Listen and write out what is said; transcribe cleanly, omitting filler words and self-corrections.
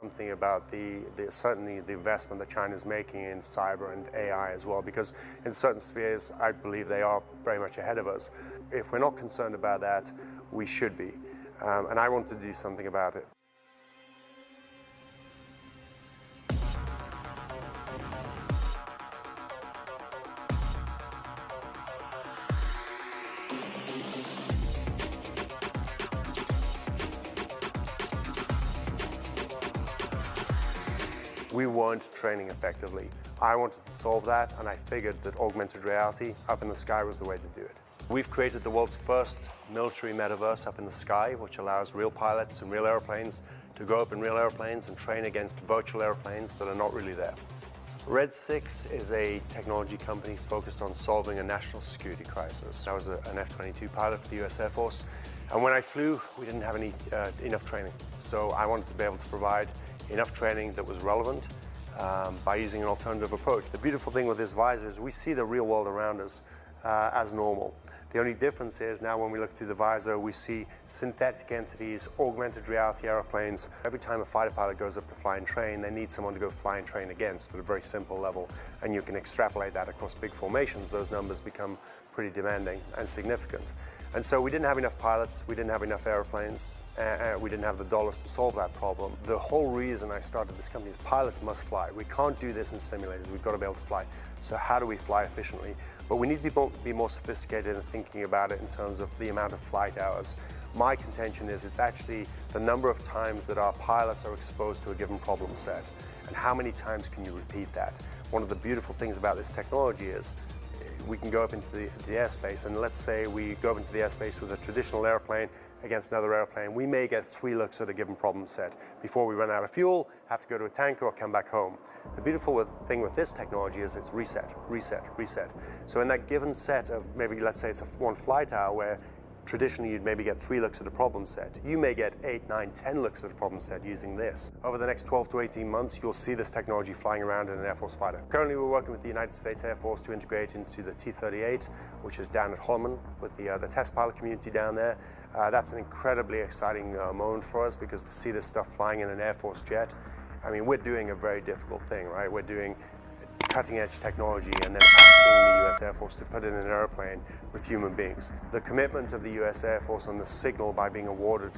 Something about certainly the investment that China is making in cyber and AI as well, because in certain spheres I believe they are very much ahead of us. If we're not concerned about that, we should be, and I want to do something about it. We weren't training effectively. I wanted to solve that, and I figured that augmented reality up in the sky was the way to do it. We've created the world's first military metaverse up in the sky, which allows real pilots and real airplanes to go up in real airplanes and train against virtual airplanes that are not really there. Red 6 is a technology company focused on solving a national security crisis. I was an F-22 pilot for the US Air Force, and when I flew, we didn't have enough training. So I wanted to be able to provide enough training that was relevant by using an alternative approach. The beautiful thing with this visor is we see the real world around us as normal. The only difference is now when we look through the visor, we see synthetic entities, augmented reality airplanes. Every time a fighter pilot goes up to fly and train, they need someone to go fly and train against at a very simple level. And you can extrapolate that across big formations. Those numbers become pretty demanding and significant. And so we didn't have enough pilots, we didn't have enough airplanes, we didn't have the dollars to solve that problem. The whole reason I started this company is pilots must fly. We can't do this in simulators, we've got to be able to fly. So how do we fly efficiently? But we need to be more sophisticated in thinking about it in terms of the amount of flight hours. My contention is it's actually the number of times that our pilots are exposed to a given problem set, and how many times can you repeat that? One of the beautiful things about this technology is we can go up into the airspace, and let's say we go up into the airspace with a traditional airplane against another airplane. We may get 3 looks at a given problem set before we run out of fuel, have to go to a tanker or come back home. The beautiful thing with this technology is it's reset, reset, reset. So in that given set of maybe, let's say it's one flight hour where traditionally you'd maybe get 3 looks at a problem set, you may get 8, 9, 10 looks at a problem set using this. Over the next 12 to 18 months, you'll see this technology flying around in an Air Force fighter. Currently, we're working with the United States Air Force to integrate into the T-38, which is down at Holloman with the test pilot community down there. That's an incredibly exciting moment for us, because to see this stuff flying in an Air Force jet, I mean, we're doing a very difficult thing, right? We're doing cutting-edge technology and then asking the US Air Force to put it in an airplane with human beings. The commitment of the US Air Force and the signal by being awarded